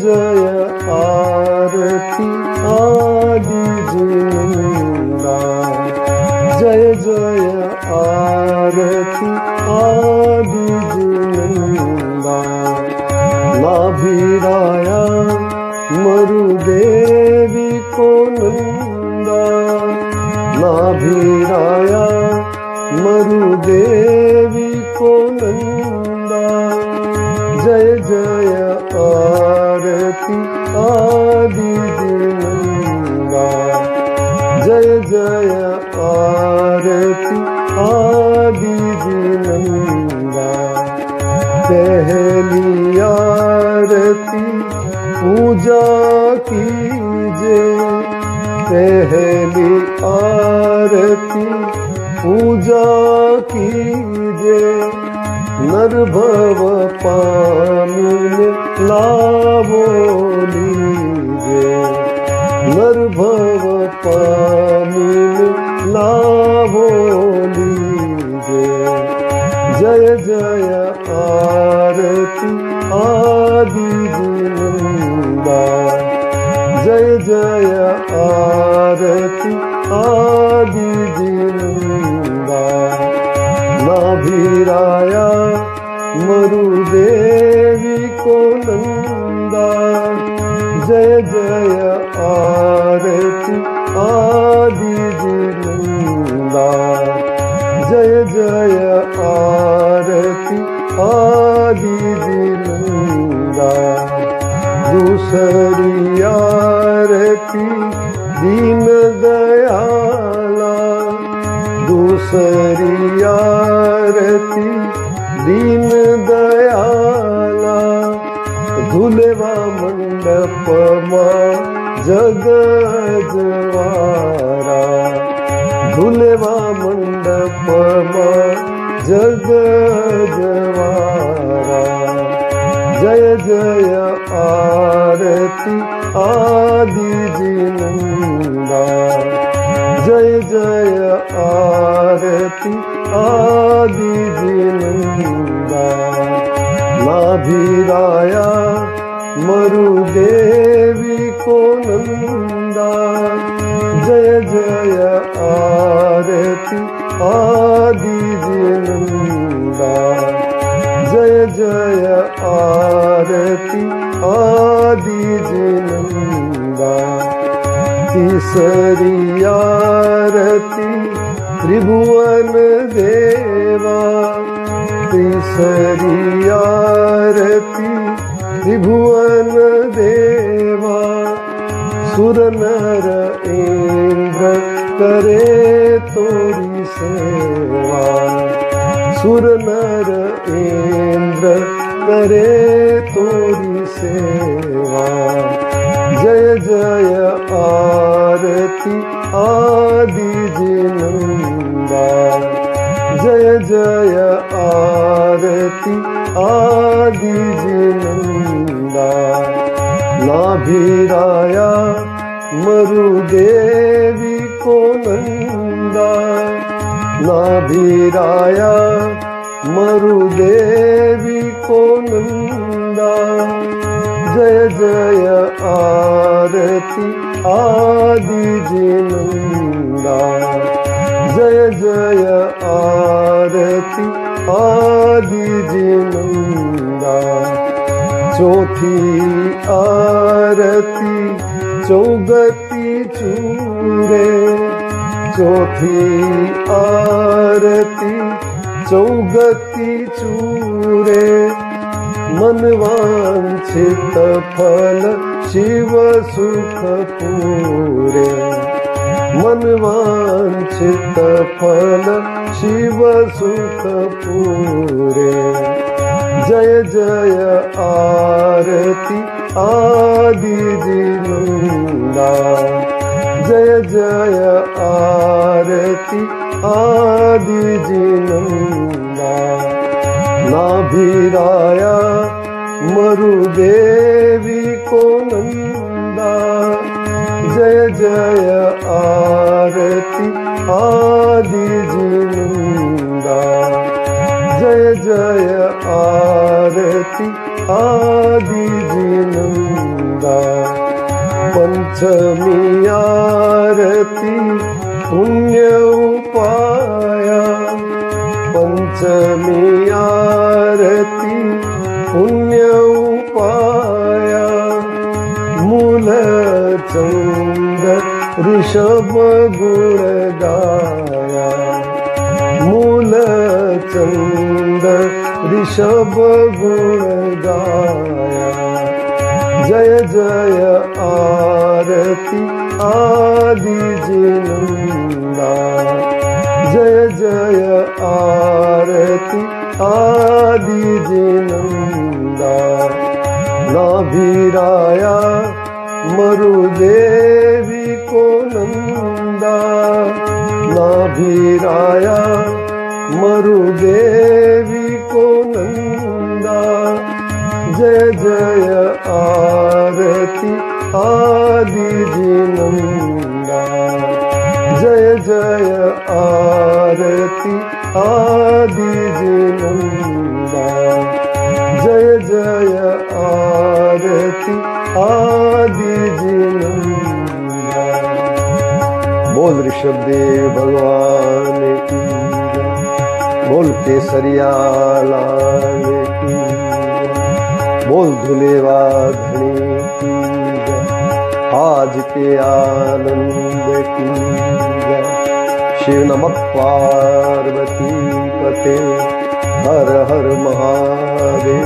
जय आरती आदि जिनंदा, जय जय आरती आदि जिनंदा। नाभिराया मरुदेवी को नंदा, नाभिराया मरुदेवी को नंदा। जय जय आरती आदि जिनंदा, जय जय आरती आदि जिनंदा। पहली आरती पूजा कीजे, पहली आरती पूजा कीजे। नर भव पामिन लावो लीजे, नर भव पामिन लावो लीजे। जय जय आरती आदि जिनंदा, जय जय आरती आदि जिनंदा। नाभिराया मरुदेवी को नंदा, जय जय आरती आदि जिनंदा, जय जय आरती आदि जिनंदा। दूसरी आरती दीन दयाला, दूसरी आरती दीन दयाला। धुलेवा मंडप मां जग जवारा, धुलेवा मंडप मां जग जवारा। जय जय आरती आदि जिनंदा, जय जय आरती आदि जिनंदा। नाभिराया मरुदेवी को नंदा, जय जय आरती आदि जिनंदा, जय जय आरती आदि जिनंदा। तीसरी आरती त्रिभुवन देवा, तीसरी आरती त्रिभुवन देवा। सुर नर इंद्र करे तोरी सेवा, सुर नर इंद्र करे तोरी सेवा। जय जय आरती आदि जिनंदा, जय जय आरती आदि जिनंदा। नाभिराया मरुदेवी को नंदा, नाभिराया मरुदेवी को नंदा। जय जय आरती आदि जिनंदा, जय जय आरती आदि जिनंदा। चौथी आरती चौगति चूरे, चौथी आरती चौगति चूरे। मनवांछित फल शिव सुख पूरे, मनवांछित फल शिव सुख पूरे। जय जय आरती आदि जिनंदा, जय जय आरती आदि जिनंदा। नाभिराया मरुदेवी को नंदा, जय जय आरती आदि जिनंदा, जय जय आरती आदि जिनंदा। नंदा पंचमी आरती पुण्य उपाया पंचमी आरती पुण्य उपाया मूलचंद ऋषभ गुण गाया मूलचंद ऋषभ गुण गाया जय जय आरती आदि जिनंदा जय जय आरती आदि जिनंदा नाभिराया मरुदेवी को नंदा नाभिराया मरुदेवी को नंदा जय जय आरती आदि जिनंदा जय जय आरती आदि जिनंदा जय जय आरती आदि जिनंदा। बोल ऋषभदेव भगवान की बोल केसरिया लाल की बोल धुलेवा धनी की आज के आनंद की शिव नमः पार्वती पते हर हर महादेव।